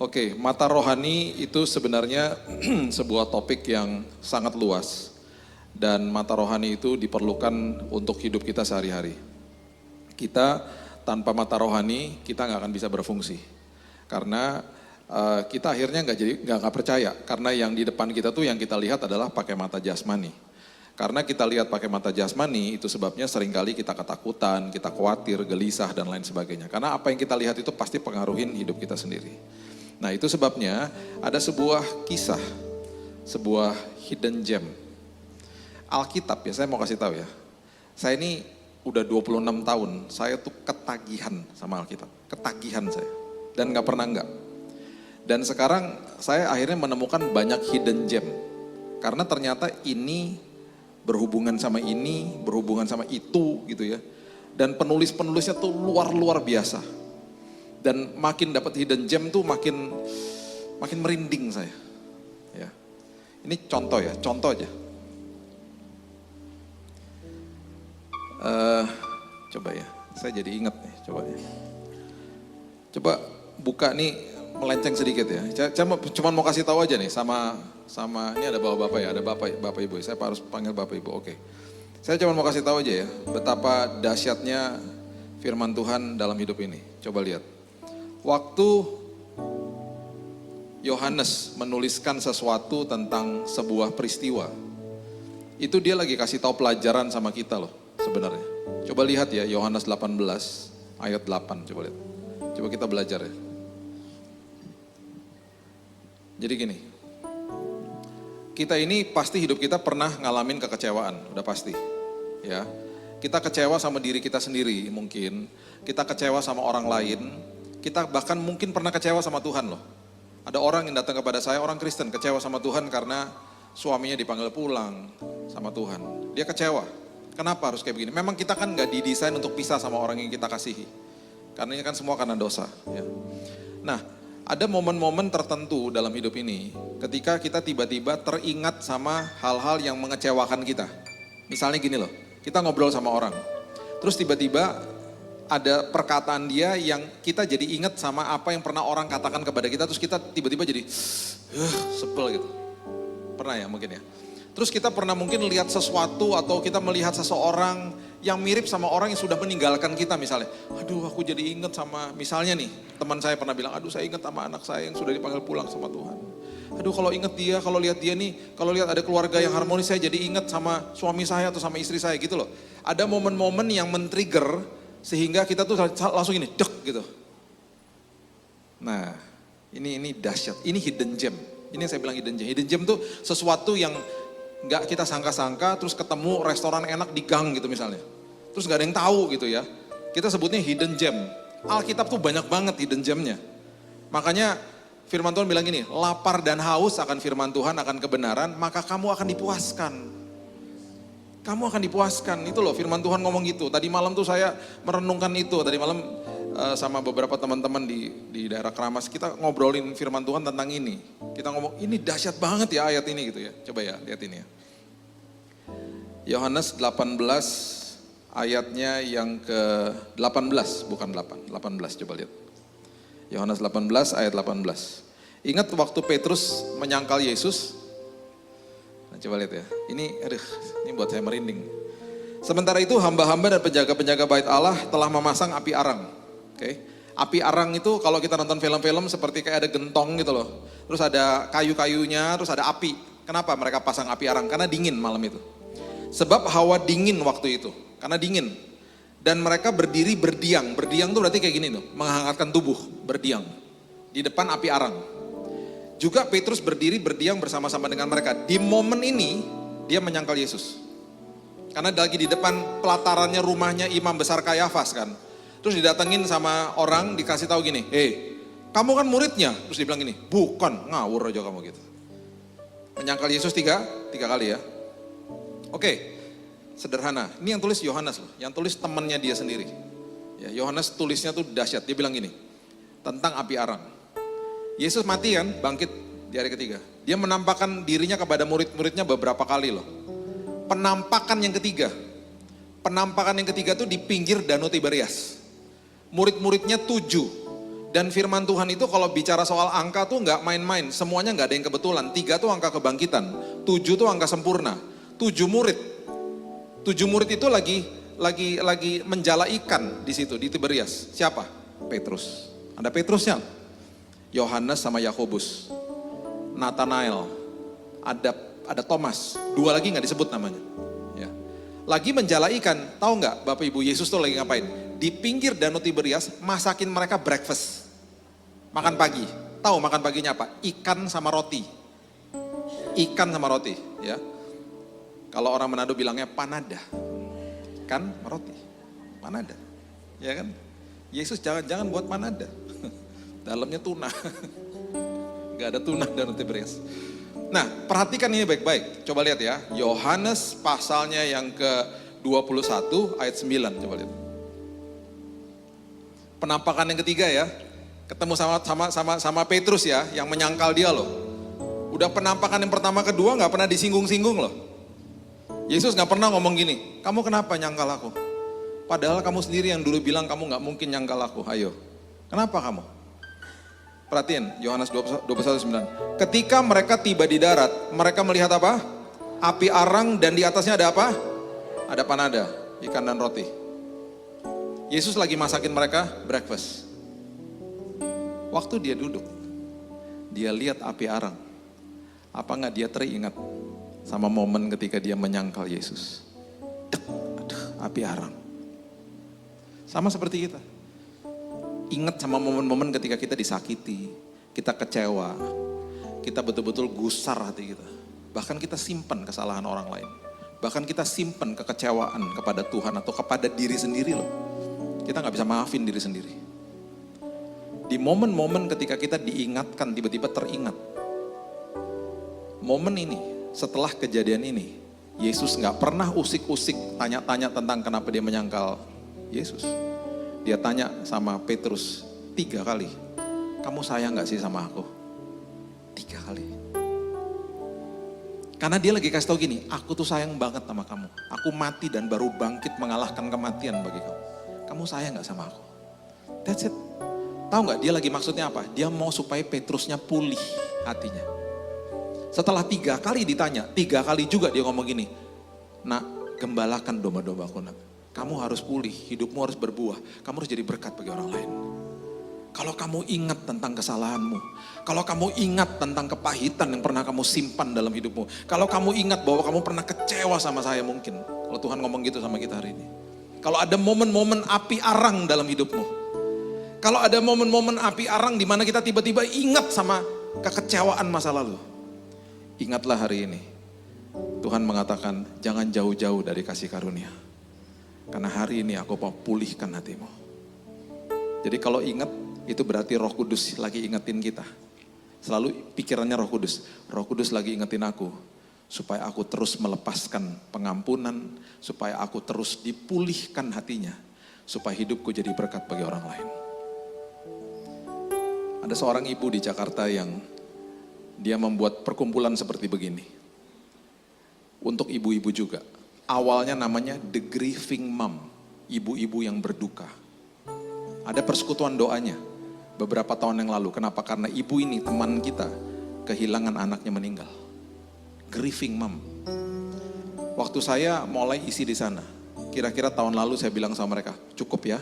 Oke, mata rohani itu sebenarnya sebuah topik yang sangat luas. Dan mata rohani itu diperlukan untuk hidup kita sehari-hari. Kita tanpa mata rohani, kita nggak akan bisa berfungsi. Karena kita akhirnya nggak percaya. Karena yang di depan kita tuh yang kita lihat adalah pakai mata jasmani. Karena kita lihat pakai mata jasmani, itu sebabnya seringkali kita ketakutan, kita khawatir, gelisah, dan lain sebagainya. Karena apa yang kita lihat itu pasti pengaruhin hidup kita sendiri. Nah itu sebabnya ada sebuah kisah, sebuah hidden gem. Alkitab ya, saya mau kasih tahu ya. Saya ini udah 26 tahun, saya tuh ketagihan sama Alkitab. Ketagihan saya, dan gak pernah enggak. Dan sekarang saya akhirnya menemukan banyak hidden gem. Karena ternyata ini berhubungan sama ini, berhubungan sama itu gitu ya. Dan penulis-penulisnya tuh luar biasa. Dan makin dapat hidden gem tuh makin merinding saya. Ya. Ini contoh ya, contoh aja. Coba ya, saya jadi ingat nih, coba ya. Coba buka nih, melenceng sedikit ya. Cuma mau kasih tahu aja nih sama ini ada bapak-bapak ya, ada bapak ibu. Saya harus panggil bapak ibu, oke. Saya cuma mau kasih tahu aja ya, betapa dahsyatnya firman Tuhan dalam hidup ini. Coba lihat. Waktu Yohanes menuliskan sesuatu tentang sebuah peristiwa, itu dia lagi kasih tahu pelajaran sama kita loh sebenarnya. Coba lihat ya, Yohanes 18 ayat 8, coba lihat. Coba kita belajar ya. Jadi gini, kita ini pasti hidup kita pernah ngalamin kekecewaan, udah pasti. Ya, kita kecewa sama diri kita sendiri mungkin, kita kecewa sama orang lain. Kita bahkan mungkin pernah kecewa sama Tuhan loh. Ada orang yang datang kepada saya, orang Kristen, kecewa sama Tuhan karena suaminya dipanggil pulang sama Tuhan. Dia kecewa. Kenapa harus kayak begini? Memang kita kan gak didesain untuk pisah sama orang yang kita kasihi. Karena ini kan semua karena dosa. Ya. Nah, ada momen-momen tertentu dalam hidup ini ketika kita tiba-tiba teringat sama hal-hal yang mengecewakan kita. Misalnya gini loh, kita ngobrol sama orang. Terus tiba-tiba ada perkataan dia yang kita jadi ingat sama apa yang pernah orang katakan kepada kita, terus kita tiba-tiba jadi sebel gitu. Pernah ya mungkin ya. Terus kita pernah mungkin lihat sesuatu atau kita melihat seseorang yang mirip sama orang yang sudah meninggalkan kita misalnya. Aduh aku jadi ingat sama, misalnya nih teman saya pernah bilang, aduh saya ingat sama anak saya yang sudah dipanggil pulang sama Tuhan. Aduh kalau ingat dia, kalau lihat dia nih, kalau lihat ada keluarga yang harmonis saya jadi ingat sama suami saya atau sama istri saya gitu loh. Ada momen-momen yang men-trigger sehingga kita tuh langsung ini, dek gitu. Nah, ini dahsyat, ini hidden gem. Ini yang saya bilang hidden gem. Hidden gem tuh sesuatu yang gak kita sangka-sangka, terus ketemu restoran enak di gang gitu misalnya. Terus gak ada yang tahu gitu ya. Kita sebutnya hidden gem. Alkitab tuh banyak banget hidden gemnya. Makanya firman Tuhan bilang gini, lapar dan haus akan firman Tuhan, akan kebenaran, maka kamu akan dipuaskan. Kamu akan dipuaskan, itu loh firman Tuhan ngomong gitu. Tadi malam tuh saya merenungkan itu, tadi malam sama beberapa teman-teman di daerah Keramas, kita ngobrolin firman Tuhan tentang ini. Kita ngomong, ini dahsyat banget ya ayat ini gitu ya. Coba ya, lihat ini ya. Yohanes 18 ayatnya yang ke-18, bukan 8, 18 coba lihat. Yohanes 18 ayat 18. Ingat waktu Petrus menyangkal Yesus? Nah, coba lihat ya, ini buat saya merinding. Sementara itu hamba-hamba dan penjaga-penjaga bait Allah telah memasang api arang. Oke. Api arang itu kalau kita nonton film-film seperti kayak ada gentong gitu loh. Terus ada kayu-kayunya, terus ada api. Kenapa mereka pasang api arang? Karena dingin malam itu. Sebab hawa dingin waktu itu, karena dingin. Dan mereka berdiri berdiam. Berdiam tuh berarti kayak gini tuh, menghangatkan tubuh, berdiam. Di depan api arang. Juga Petrus berdiri berdiam bersama-sama dengan mereka. Di momen ini dia menyangkal Yesus. Karena lagi di depan pelatarannya rumahnya imam besar Kayafas kan. Terus didatengin sama orang dikasih tahu gini, kamu kan muridnya. Terus dia bilang gini, bukan, ngawur aja kamu gitu. Menyangkal Yesus tiga kali ya. Oke, sederhana. Ini yang tulis Yohanes loh, yang tulis temannya dia sendiri. Ya, Yohanes tulisnya tuh dahsyat. Dia bilang gini, tentang api arang. Yesus mati kan, bangkit di hari ketiga. Dia menampakkan dirinya kepada murid-muridnya beberapa kali loh. Penampakan yang ketiga tuh di pinggir Danau Tiberias. Murid-muridnya 7 Dan firman Tuhan itu kalau bicara soal angka tuh nggak main-main, semuanya nggak ada yang kebetulan. 3 tuh angka kebangkitan, 7 tuh angka sempurna, 7 murid. 7 murid itu lagi menjala ikan di situ di Tiberias. Siapa? Petrus. Ada Petrusnya. Yohanes sama Yakobus. Nathanael. Ada Thomas. 2 lagi nggak disebut namanya. Ya. Lagi menjala ikan. Tahu nggak Bapak Ibu, Yesus tuh lagi ngapain? Di pinggir Danau Tiberias masakin mereka breakfast. Makan pagi. Tahu makan paginya apa? Ikan sama roti. Ikan sama roti, ya. Kalau orang Manado bilangnya panada. Ikan roti. Panada. Ya kan? Yesus jangan-jangan buat panada. Dalamnya tuna. Gak ada tuna Danau Tiberias. Nah, perhatikan ini baik-baik. Coba lihat ya. Yohanes pasalnya yang ke-21 ayat 9. Coba lihat. Penampakan yang ketiga ya. Ketemu sama Petrus ya, yang menyangkal dia loh. Udah penampakan yang pertama kedua gak pernah disinggung-singgung loh. Yesus gak pernah ngomong gini, kamu kenapa nyangkal aku? Padahal kamu sendiri yang dulu bilang kamu gak mungkin nyangkal aku, ayo. Kenapa kamu? Perhatiin, Yohanes 21:9. Ketika mereka tiba di darat, mereka melihat apa? Api arang dan di atasnya ada apa? Ada panada, ikan dan roti. Yesus lagi masakin mereka breakfast. Waktu dia duduk, dia lihat api arang. Apa enggak dia teringat sama momen ketika dia menyangkal Yesus? Api arang. Sama seperti kita. Ingat sama momen-momen ketika kita disakiti, kita kecewa, kita betul-betul gusar hati kita. Bahkan kita simpan kesalahan orang lain. Bahkan kita simpan kekecewaan kepada Tuhan atau kepada diri sendiri loh. Kita gak bisa maafin diri sendiri. Di momen-momen ketika kita diingatkan, tiba-tiba teringat. Momen ini, setelah kejadian ini, Yesus gak pernah usik-usik tanya-tanya tentang kenapa dia menyangkal Yesus. Dia tanya sama Petrus 3 kali, kamu sayang gak sih sama aku? 3 kali. Karena dia lagi kasih tau gini, aku tuh sayang banget sama kamu. Aku mati dan baru bangkit mengalahkan kematian bagi kamu. Kamu sayang gak sama aku? That's it. Tahu nggak dia lagi maksudnya apa? Dia mau supaya Petrusnya pulih hatinya. Setelah 3 kali ditanya, 3 kali juga dia ngomong gini, nak, gembalakan domba-dombaku nak. Kamu harus pulih, hidupmu harus berbuah, kamu harus jadi berkat bagi orang lain. Kalau kamu ingat tentang kesalahanmu, kalau kamu ingat tentang kepahitan yang pernah kamu simpan dalam hidupmu, kalau kamu ingat bahwa kamu pernah kecewa sama saya mungkin, kalau Tuhan ngomong gitu sama kita hari ini. Kalau ada momen-momen api arang dalam hidupmu, kalau ada momen-momen api arang di mana kita tiba-tiba ingat sama kekecewaan masa lalu. Ingatlah hari ini. Tuhan mengatakan jangan jauh-jauh dari kasih karunia. Karena hari ini aku mau pulihkan hatimu. Jadi kalau ingat itu berarti Roh Kudus lagi ingetin kita. Selalu pikirannya Roh Kudus. Roh Kudus lagi ingetin aku. Supaya aku terus melepaskan pengampunan. Supaya aku terus dipulihkan hatinya. Supaya hidupku jadi berkat bagi orang lain. Ada seorang ibu di Jakarta yang dia membuat perkumpulan seperti begini. Untuk ibu-ibu juga. Awalnya namanya The Grieving Mom. Ibu-ibu yang berduka. Ada persekutuan doanya. Beberapa tahun yang lalu. Kenapa? Karena ibu ini teman kita kehilangan anaknya meninggal. Grieving Mom. Waktu saya mulai isi di sana. Kira-kira tahun lalu saya bilang sama mereka. Cukup ya.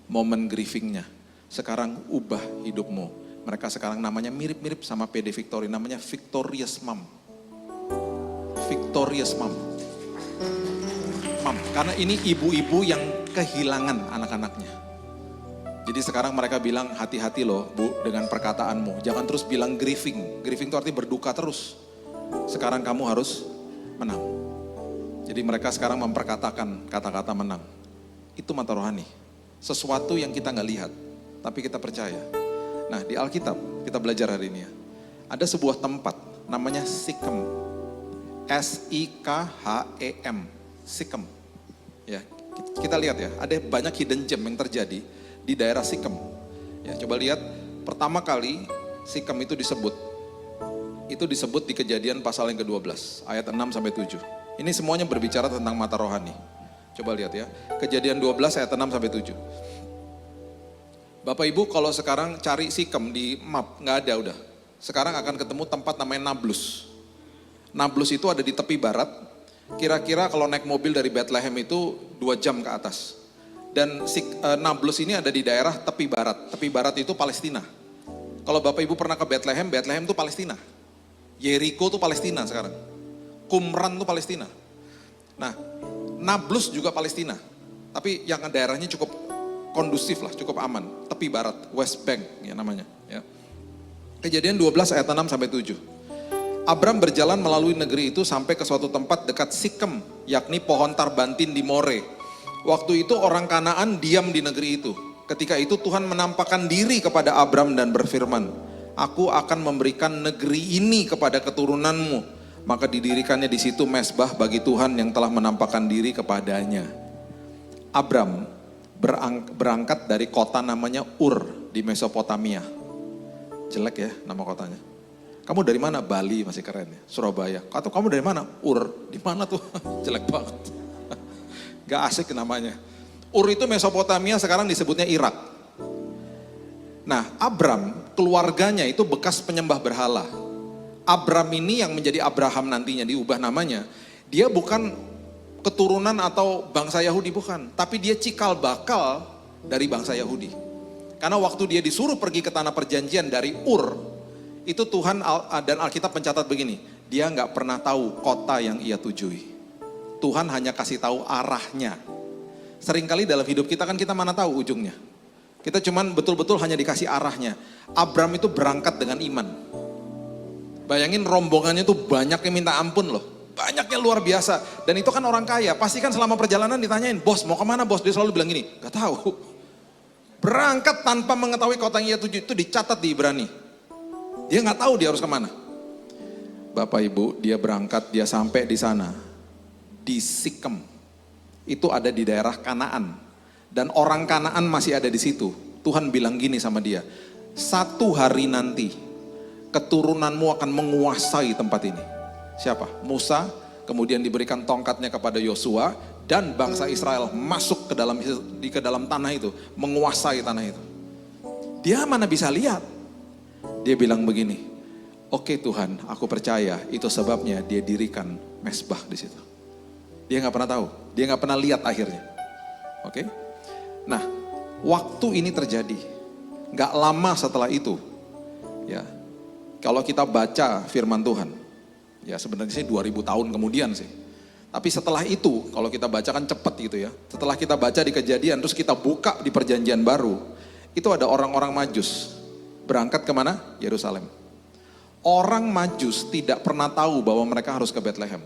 Momen grievingnya. Sekarang ubah hidupmu. Mereka sekarang namanya mirip-mirip sama PD Victory, namanya Victorious Mom. Victorious Mom. Mom, karena ini ibu-ibu yang kehilangan anak-anaknya. Jadi sekarang mereka bilang hati-hati loh Bu dengan perkataanmu. Jangan terus bilang grieving. Grieving itu artinya berduka terus. Sekarang kamu harus menang. Jadi mereka sekarang memperkatakan kata-kata menang. Itu mata rohani. Sesuatu yang kita gak lihat, tapi kita percaya. Nah di Alkitab, kita belajar hari ini ya. Ada sebuah tempat, namanya Sikem. S-I-K-H-E-M. Sikem. Ya, kita lihat ya, ada banyak hidden gem yang terjadi di daerah Sikem. Ya, coba lihat, pertama kali Sikem itu disebut. Itu disebut di Kejadian pasal yang ke-12, ayat 6-7. Ini semuanya berbicara tentang mata rohani. Coba lihat ya, Kejadian 12 ayat 6-7. Bapak Ibu kalau sekarang cari Sikem di map, nggak ada udah. Sekarang akan ketemu tempat namanya Nablus. Nablus itu ada di tepi barat, kira-kira kalau naik mobil dari Bethlehem itu 2 jam ke atas. Dan Nablus ini ada di daerah tepi barat. Tepi barat itu Palestina. Kalau Bapak Ibu pernah ke Bethlehem, Bethlehem itu Palestina. Yeriko itu Palestina sekarang. Qumran itu Palestina. Nah, Nablus juga Palestina. Tapi yang daerahnya cukup kondusif lah, cukup aman. Tepi barat, West Bank ya namanya. Ya. Kejadian 12 ayat 6 sampai 7. Abram berjalan melalui negeri itu sampai ke suatu tempat dekat Sikem, yakni pohon tarbantin di More. Waktu itu orang Kanaan diam di negeri itu. Ketika itu Tuhan menampakkan diri kepada Abram dan berfirman, aku akan memberikan negeri ini kepada keturunanmu. Maka didirikannya di situ mezbah bagi Tuhan yang telah menampakkan diri kepadanya. Abram berangkat dari kota namanya Ur di Mesopotamia. Jelek ya nama kotanya. Kamu dari mana? Bali, masih keren ya. Surabaya. Atau kamu dari mana? Ur. Di mana tuh? Jelek banget. Gak asik namanya. Ur itu Mesopotamia, sekarang disebutnya Irak. Nah, Abram, keluarganya itu bekas penyembah berhala. Abram ini yang menjadi Abraham nantinya diubah namanya. Dia bukan keturunan atau bangsa Yahudi, bukan. Tapi dia cikal bakal dari bangsa Yahudi. Karena waktu dia disuruh pergi ke tanah perjanjian dari Ur, itu Tuhan dan Alkitab mencatat begini, dia nggak pernah tahu kota yang ia tujui. Tuhan hanya kasih tahu arahnya. Seringkali dalam hidup kita kan kita mana tahu ujungnya. Kita cuman betul-betul hanya dikasih arahnya. Abram itu berangkat dengan iman. Bayangin rombongannya tuh banyak yang minta ampun loh. Banyaknya luar biasa. Dan itu kan orang kaya. Pasti kan selama perjalanan ditanyain, bos mau kemana bos? Dia selalu bilang gini, gak tahu. Berangkat tanpa mengetahui kota yang ia tuju, itu dicatat di Ibrani. Dia gak tahu dia harus kemana. Bapak Ibu, dia berangkat, dia sampai di sana. Di Sikem. Itu ada di daerah Kanaan. Dan orang Kanaan masih ada di situ. Tuhan bilang gini sama dia, satu hari nanti keturunanmu akan menguasai tempat ini. Siapa? Musa, kemudian diberikan tongkatnya kepada Yosua, dan bangsa Israel masuk ke dalam tanah itu, menguasai tanah itu. Dia mana bisa lihat? Dia bilang begini, oke Tuhan, aku percaya itu sebabnya dia dirikan mezbah di situ. Dia nggak pernah tahu, dia nggak pernah lihat akhirnya. Oke? Nah, waktu ini terjadi, nggak lama setelah itu, ya. Kalau kita baca firman Tuhan, ya sebenarnya sih 2000 tahun kemudian sih. Tapi setelah itu, kalau kita baca kan cepat gitu ya. Setelah kita baca di Kejadian, terus kita buka di Perjanjian Baru, itu ada orang-orang Majus berangkat kemana? Yerusalem. Orang Majus tidak pernah tahu bahwa mereka harus ke Bethlehem.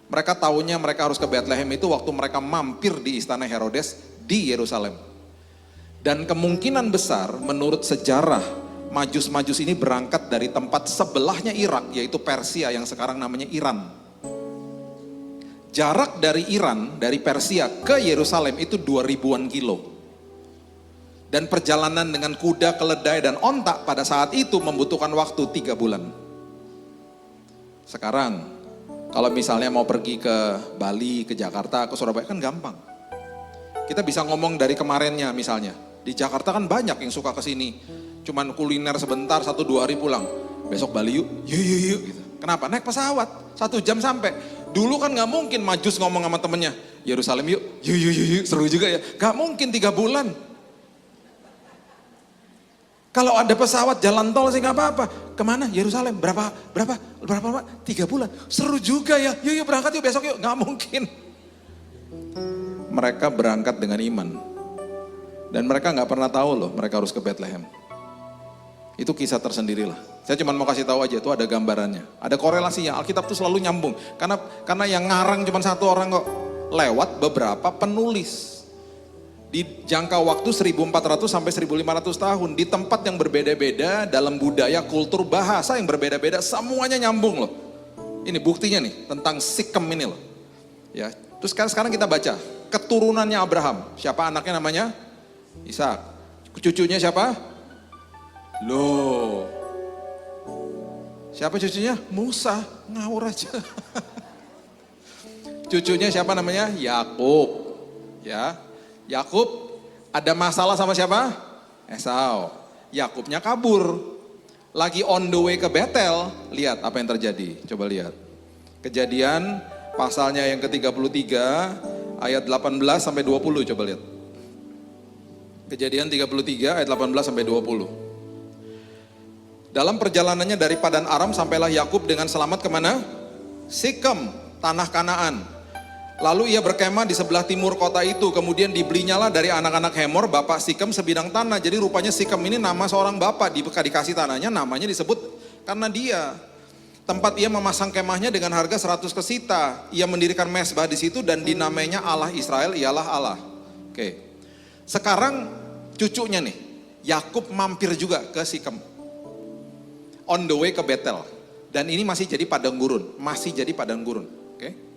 Mereka tahunya mereka harus ke Bethlehem itu waktu mereka mampir di istana Herodes di Yerusalem. Dan kemungkinan besar menurut sejarah Majus-Majus ini berangkat dari tempat sebelahnya Irak, yaitu Persia yang sekarang namanya Iran. Jarak dari Iran, dari Persia ke Yerusalem itu 2000-an kilo. Dan perjalanan dengan kuda, keledai, dan ontak pada saat itu membutuhkan waktu 3 bulan. Sekarang, kalau misalnya mau pergi ke Bali, ke Jakarta, ke Surabaya kan gampang. Kita bisa ngomong dari kemarinnya misalnya. Di Jakarta kan banyak yang suka ke sini. Cuman kuliner sebentar, 1-2 hari pulang. Besok Bali yuk, yuk gitu. Kenapa? Naik pesawat, 1 jam sampai. Dulu kan gak mungkin Majus ngomong sama temennya, Yerusalem yuk, seru juga ya. Gak mungkin 3 bulan. Kalau ada pesawat jalan tol sih gak apa-apa. Kemana? Yerusalem. Berapa? 3 bulan. Seru juga ya. Yuk berangkat yuk besok yuk. Gak mungkin. Mereka berangkat dengan iman. Dan mereka gak pernah tahu loh mereka harus ke Bethlehem. Itu kisah tersendiri lah. Saya cuma mau kasih tahu aja, itu ada gambarannya. Ada korelasinya, Alkitab tuh selalu nyambung. Karena yang ngarang cuma 1 orang kok. Lewat beberapa penulis. Di jangka waktu 1400 sampai 1500 tahun. Di tempat yang berbeda-beda, dalam budaya, kultur, bahasa yang berbeda-beda. Semuanya nyambung loh. Ini buktinya nih, tentang Sikem ini loh. Ya, terus sekarang kita baca. Keturunannya Abraham. Siapa anaknya namanya? Ishak. Cucunya siapa? Loh. Siapa cucunya? Musa. Ngawur aja. Cucunya siapa namanya? Yakub. Ya. Yakub ada masalah sama siapa? Esau. Yakubnya kabur. Lagi on the way ke Betel, lihat apa yang terjadi. Coba lihat. Kejadian pasalnya yang ke-33 ayat 18 sampai 20, coba lihat. Kejadian 33 ayat 18 sampai 20. Dalam perjalanannya dari Padan Aram sampailah Yakub dengan selamat kemana? Sikem, tanah Kanaan. Lalu ia berkemah di sebelah timur kota itu, kemudian dibelinya dari anak-anak Hemor, bapak Sikem sebidang tanah. Jadi rupanya Sikem ini nama seorang bapak, dikasih tanahnya, namanya disebut karena dia. Tempat ia memasang kemahnya dengan harga 100 kesita. Ia mendirikan mesbah di situ dan dinamainya Allah Israel ialah Allah. Oke. Sekarang cucunya nih, Yakub mampir juga ke Sikem. On the way ke Betel. Dan ini masih jadi padang gurun, Oke.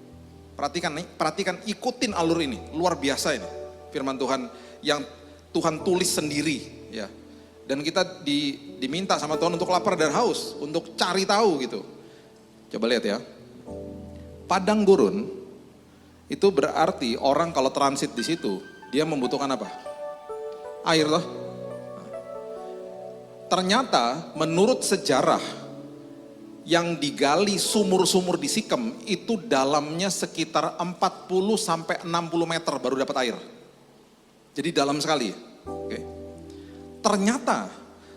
Perhatikan, ikutin alur ini, luar biasa ini firman Tuhan yang Tuhan tulis sendiri ya. Dan kita diminta sama Tuhan untuk lapar dan haus, untuk cari tahu gitu. Coba lihat ya. Padang gurun itu berarti orang kalau transit di situ, dia membutuhkan apa? Air loh. Ternyata menurut sejarah yang digali sumur-sumur di Sikem itu dalamnya sekitar 40 sampai 60 meter baru dapat air. Jadi dalam sekali. Oke. Ternyata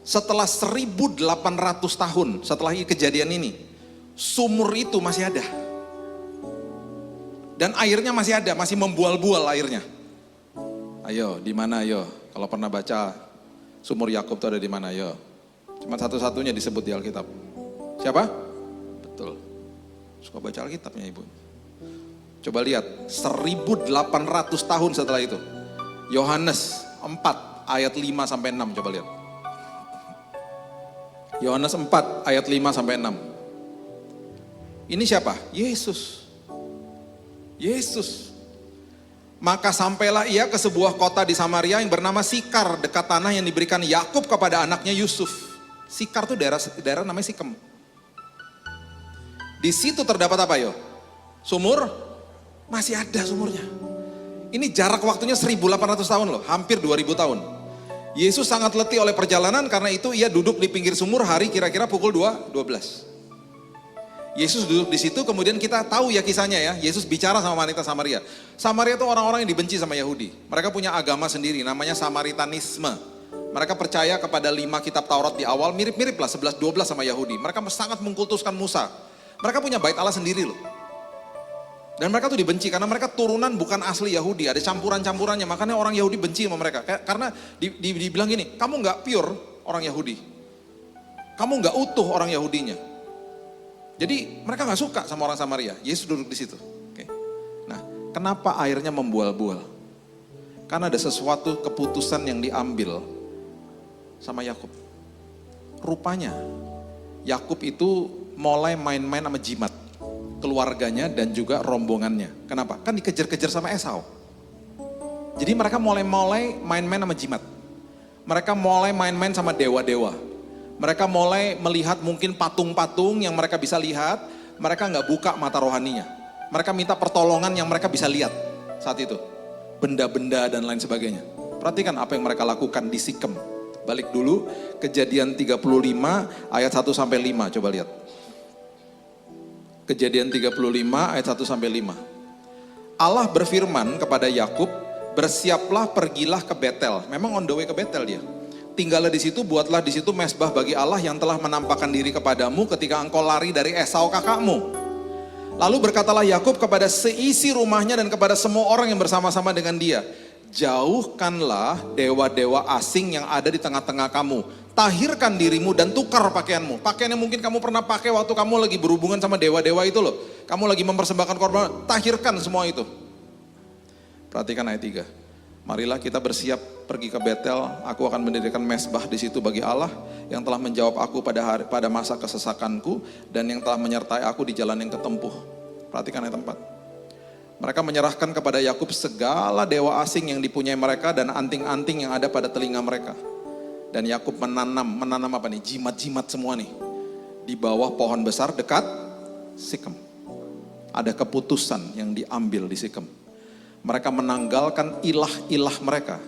setelah 1800 tahun setelah kejadian ini, sumur itu masih ada. Dan airnya masih ada, masih membual-bual airnya. Ayo, di mana ayo? Kalau pernah baca sumur Yakub itu ada di mana ayo? Cuma satu-satunya disebut di Alkitab. Siapa? Betul. Suka baca Alkitabnya ibu. Coba lihat, 1800 tahun setelah itu. Yohanes 4 ayat 5 sampai 6, coba lihat. Yohanes 4 ayat 5 sampai 6. Ini siapa? Yesus. Yesus. Maka sampailah ia ke sebuah kota di Samaria yang bernama Sikar, dekat tanah yang diberikan Yakub kepada anaknya Yusuf. Sikar itu daerah namanya Sikem. Di situ terdapat apa yo? Sumur? Masih ada sumurnya. Ini jarak waktunya 1800 tahun loh, hampir 2000 tahun. Yesus sangat letih oleh perjalanan, karena itu ia duduk di pinggir sumur hari kira-kira pukul 12. Yesus duduk di situ, kemudian kita tahu ya kisahnya ya. Yesus bicara sama wanita Samaria. Samaria itu orang-orang yang dibenci sama Yahudi. Mereka punya agama sendiri, namanya Samaritanisme. Mereka percaya kepada 5 kitab Taurat di awal, mirip-mirip lah 11-12 sama Yahudi. Mereka sangat mengkultuskan Musa. Mereka punya bait Allah sendiri loh. Dan mereka tuh dibenci karena mereka turunan bukan asli Yahudi, ada campuran-campurannya. Makanya orang Yahudi benci sama mereka. Karena dibilang gini, kamu gak pure orang Yahudi. Kamu gak utuh orang Yahudinya. Jadi mereka gak suka sama orang Samaria. Yesus duduk di situ. Oke. Nah, kenapa airnya membual-bual? Karena ada sesuatu keputusan yang diambil sama Yakub. Rupanya Yakub itu mulai main-main sama jimat, keluarganya dan juga rombongannya. Kenapa? Kan dikejar-kejar sama Esau. Jadi mereka mulai main-main sama jimat. Mereka mulai main-main sama dewa-dewa. Mereka mulai melihat mungkin patung-patung yang mereka bisa lihat. Mereka gak buka mata rohaninya. Mereka minta pertolongan yang mereka bisa lihat saat itu. Benda-benda dan lain sebagainya. Perhatikan apa yang mereka lakukan di Sikem. Balik dulu, Kejadian 35 ayat 1 sampai 5, coba lihat. Kejadian 35 ayat 1 sampai 5. Allah berfirman kepada Yakub, bersiaplah pergilah ke Betel. Memang on the way ke Betel dia. Tinggallah di situ, buatlah di situ mesbah bagi Allah yang telah menampakkan diri kepadamu ketika engkau lari dari Esau kakakmu. Lalu berkatalah Yakub kepada seisi rumahnya dan kepada semua orang yang bersama-sama dengan dia, jauhkanlah dewa-dewa asing yang ada di tengah-tengah kamu. Tahirkan dirimu dan tukar pakaianmu. Pakaian yang mungkin kamu pernah pakai waktu kamu lagi berhubungan sama dewa-dewa itu loh. Kamu lagi mempersembahkan korban, tahirkan semua itu. Perhatikan ayat 3. Marilah kita bersiap pergi ke Betel. Aku akan mendirikan mesbah di situ bagi Allah yang telah menjawab aku pada masa kesesakanku dan yang telah menyertai aku di jalan yang ketempuh. Perhatikan ayat 4. Mereka menyerahkan kepada Yakub segala dewa asing yang dipunyai mereka dan anting-anting yang ada pada telinga mereka. Dan Yakub menanam apa nih? Jimat-jimat semua nih. Di bawah pohon besar dekat Sikem. Ada keputusan yang diambil di Sikem. Mereka menanggalkan ilah-ilah mereka.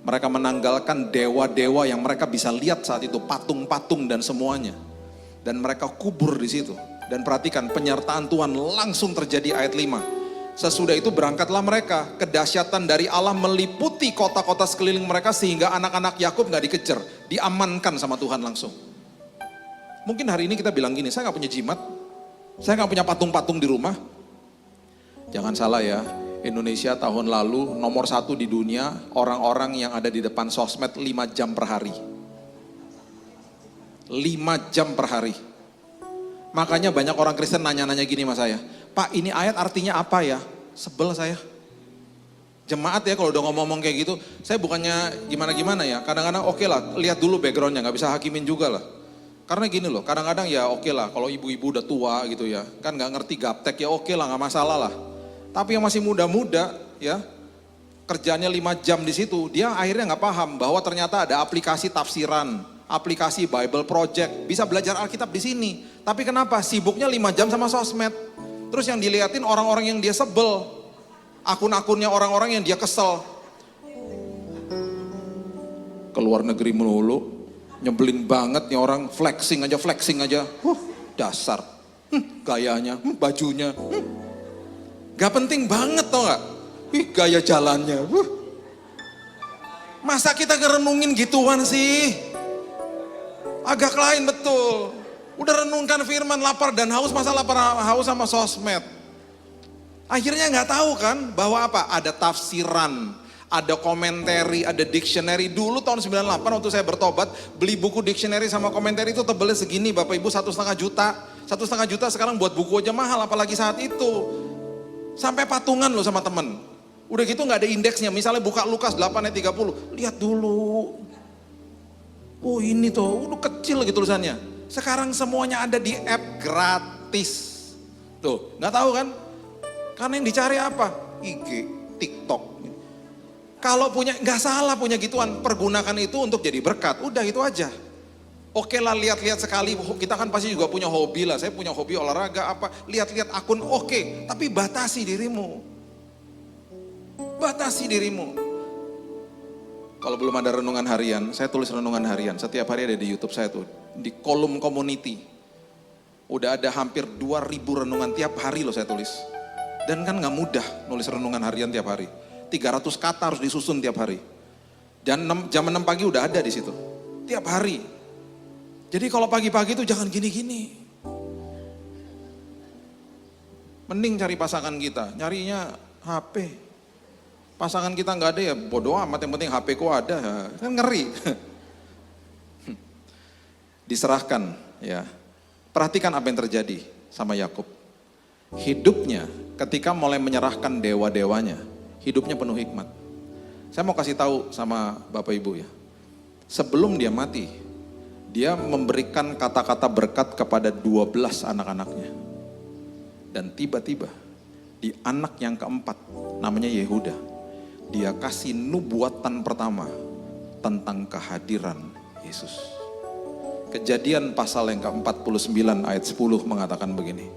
Mereka menanggalkan dewa-dewa yang mereka bisa lihat saat itu, patung-patung dan semuanya. Dan mereka kubur di situ. Dan perhatikan, penyertaan Tuhan langsung terjadi ayat 5. Sesudah itu berangkatlah mereka, kedahsyatan dari Allah meliputi kota-kota sekeliling mereka sehingga anak-anak Yakub gak dikejar, diamankan sama Tuhan langsung. Mungkin hari ini kita bilang gini, saya gak punya jimat, saya gak punya patung-patung di rumah. Jangan salah ya, Indonesia tahun lalu nomor 1 di dunia orang-orang yang ada di depan sosmed 5 jam per hari. 5 jam per hari. Makanya banyak orang Kristen nanya-nanya gini sama saya, Pak ini ayat artinya apa ya? Sebel saya. Jemaat ya kalau udah ngomong-ngomong kayak gitu, saya bukannya gimana-gimana ya, kadang-kadang oke lah, lihat dulu backgroundnya, gak bisa hakimin juga lah. Karena gini loh, kadang-kadang ya oke lah, kalau ibu-ibu udah tua gitu ya, kan gak ngerti gaptek ya oke lah, gak masalah lah. Tapi yang masih muda-muda ya, kerjanya 5 jam di situ, dia akhirnya gak paham bahwa ternyata ada aplikasi tafsiran, aplikasi Bible Project, bisa belajar Alkitab di sini. Tapi kenapa? Sibuknya 5 jam sama sosmed. Terus yang diliatin orang-orang yang dia sebel, akun-akunnya orang-orang yang dia kesel. Keluar negeri melulu, nyebelin banget nih orang, flexing aja. Dasar, gayanya, bajunya. Gak penting banget tau gak? Gaya jalannya. Masa kita ngerenungin gituan sih? Agak lain betul. Udah renungkan firman, lapar dan haus, masa lapar haus sama sosmed. Akhirnya gak tahu kan bahwa apa? Ada tafsiran, ada komentari, ada dictionary. Dulu tahun 98 waktu saya bertobat, beli buku dictionary sama komentari itu tebelnya segini Bapak Ibu, 1,5 juta. 1,5 juta sekarang buat buku aja mahal, apalagi saat itu. Sampai patungan loh sama temen. Udah gitu gak ada indeksnya, misalnya buka Lukas 8 ayat 30, lihat dulu. Oh ini tuh, udah kecil gitu tulisannya. Sekarang semuanya ada di app gratis. Tuh, gak tahu kan? Karena yang dicari apa? IG, TikTok. Kalau punya, gak salah punya gituan, pergunakan itu untuk jadi berkat. Udah itu aja. Oke lah lihat-lihat sekali, kita kan pasti juga punya hobi lah. Saya punya hobi olahraga apa, lihat-lihat akun oke. Tapi batasi dirimu. Batasi dirimu. Kalau belum ada renungan harian, saya tulis renungan harian. Setiap hari ada di YouTube saya tuh. Di kolom community. Udah ada hampir 2.000 renungan tiap hari loh saya tulis. Dan kan gak mudah nulis renungan harian tiap hari. 300 kata harus disusun tiap hari. Dan jam 6 pagi udah ada di situ. Tiap hari. Jadi kalau pagi-pagi itu jangan gini-gini. Mending cari pasangan kita. Nyarinya HP. Pasangan kita nggak ada ya bodoh amat, yang penting HP ku ada, kan ngeri. Diserahkan ya. Perhatikan apa yang terjadi sama Yakub. Hidupnya ketika mulai menyerahkan dewa-dewanya, hidupnya penuh hikmat. Saya mau kasih tahu sama Bapak Ibu ya. Sebelum dia mati, dia memberikan kata-kata berkat kepada 12 anak-anaknya. Dan tiba-tiba di anak yang keempat, namanya Yehuda, dia kasih nubuatan pertama tentang kehadiran Yesus. Kejadian pasal yang ke-49 ayat 10 mengatakan begini.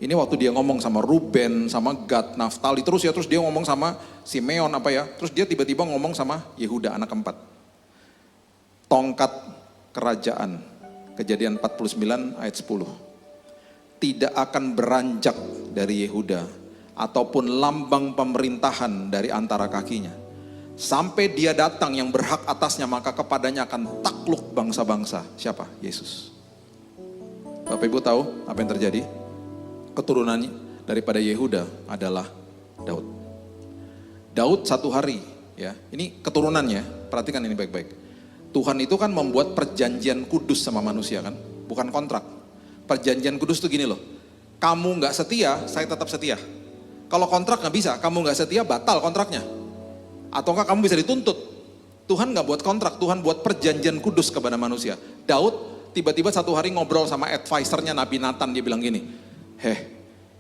Ini waktu dia ngomong sama Ruben, sama Gad, Naftali, terus dia ngomong sama Simeon apa ya. Terus dia tiba-tiba ngomong sama Yehuda anak keempat. Tongkat kerajaan, Kejadian 49 ayat 10. Tidak akan beranjak dari Yehuda ataupun lambang pemerintahan dari antara kakinya. Sampai dia datang yang berhak atasnya, maka kepadanya akan takluk bangsa-bangsa. Siapa? Yesus. Bapak Ibu tahu apa yang terjadi? Keturunan daripada Yehuda adalah Daud. Daud satu hari, ya. Ini keturunannya, perhatikan ini baik-baik. Tuhan itu kan membuat perjanjian kudus sama manusia kan, bukan kontrak. Perjanjian kudus itu gini loh, kamu gak setia, saya tetap setia. Kalau kontrak gak bisa, kamu gak setia, batal kontraknya. Ataukah kamu bisa dituntut. Tuhan gak buat kontrak, Tuhan buat perjanjian kudus kepada manusia. Daud tiba-tiba satu hari ngobrol sama advisernya Nabi Nathan, dia bilang gini,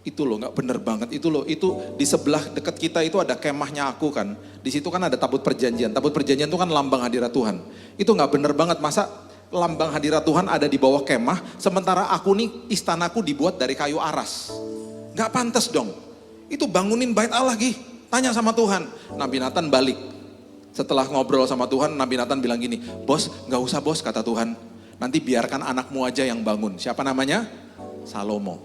itu loh gak bener banget, itu loh, itu di sebelah dekat kita itu ada kemahnya aku kan. Di situ kan ada tabut perjanjian itu kan lambang hadirat Tuhan. Itu gak bener banget, masa lambang hadirat Tuhan ada di bawah kemah, sementara aku nih istanaku dibuat dari kayu aras. Gak pantas dong. Itu bangunin bait Allah tanya sama Tuhan. Nabi Nathan balik. Setelah ngobrol sama Tuhan, Nabi Nathan bilang gini, bos gak usah bos kata Tuhan, nanti biarkan anakmu aja yang bangun. Siapa namanya? Salomo.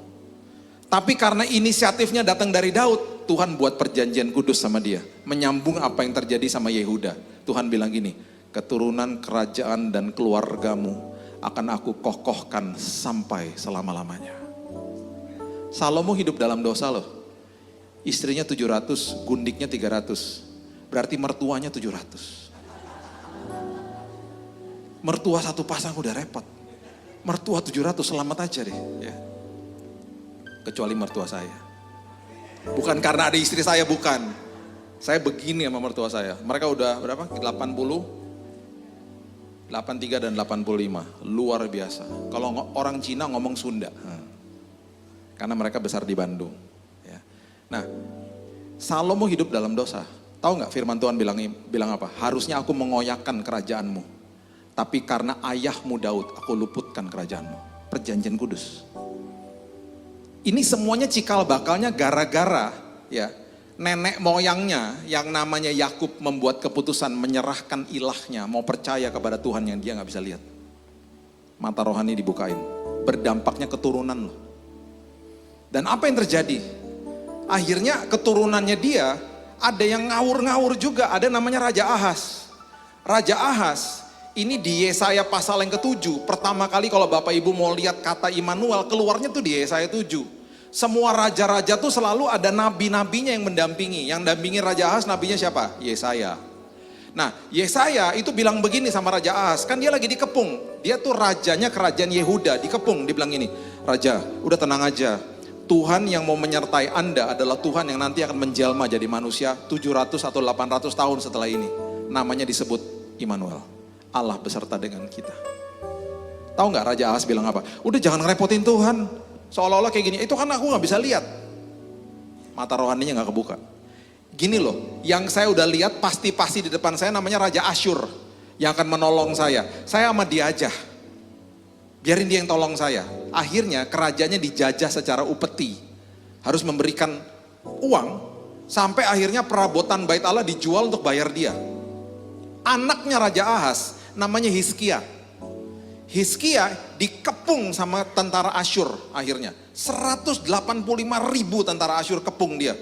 Tapi karena inisiatifnya datang dari Daud, Tuhan buat perjanjian kudus sama dia. Menyambung apa yang terjadi sama Yehuda. Tuhan bilang gini, keturunan kerajaan dan keluargamu akan aku kokohkan sampai selama-lamanya. Salomo hidup dalam dosa loh. Istrinya 700, gundiknya 300. Berarti mertuanya 700. Mertua satu pasang udah repot. Mertua 700 selamat aja deh. Ya. Kecuali mertua saya. Bukan karena ada istri saya, bukan. Saya begini sama mertua saya. Mereka udah berapa? 80, 83 dan 85. Luar biasa. Kalau orang Cina ngomong Sunda. Karena mereka besar di Bandung. Ya. Nah, Salomo hidup dalam dosa. Tahu nggak firman Tuhan bilang apa? Harusnya aku mengoyakkan kerajaanmu. Tapi karena ayahmu Daud, aku luputkan kerajaanmu. Perjanjian kudus. Ini semuanya cikal bakalnya gara-gara ya nenek moyangnya yang namanya Yakub membuat keputusan menyerahkan ilahnya, mau percaya kepada Tuhan yang dia nggak bisa lihat. Mata rohani dibukain, berdampaknya keturunan loh. Dan apa yang terjadi? Akhirnya keturunannya dia ada yang ngawur-ngawur juga, ada namanya Raja Ahaz. Raja Ahaz ini di Yesaya pasal yang ke-7, pertama kali kalau Bapak Ibu mau lihat kata Immanuel, keluarnya tuh di Yesaya 7. Semua raja-raja tuh selalu ada nabi-nabinya yang mendampingi. Yang dampingi Raja Ahaz nabinya siapa? Yesaya. Nah, Yesaya itu bilang begini sama Raja Ahaz, kan dia lagi dikepung. Dia tuh rajanya kerajaan Yehuda, dikepung. Dia bilang gini, Raja, udah tenang aja. Tuhan yang mau menyertai Anda adalah Tuhan yang nanti akan menjelma jadi manusia 700 atau 800 tahun setelah ini. Namanya disebut Immanuel. Allah beserta dengan kita. Tahu nggak Raja Ahaz bilang apa? Udah jangan ngerepotin Tuhan. Seolah-olah kayak gini, itu kan aku nggak bisa lihat. Mata rohaninya nggak kebuka. Gini loh, yang saya udah lihat pasti-pasti di depan saya namanya Raja Asyur. Yang akan menolong saya. Saya sama dia aja. Biarin dia yang tolong saya. Akhirnya kerajaannya dijajah secara upeti. Harus memberikan uang. Sampai akhirnya perabotan bait Allah dijual untuk bayar dia. Anaknya Raja Ahaz namanya Hizkia. Hizkia dikepung sama tentara Asyur akhirnya. 185.000 tentara Asyur kepung dia.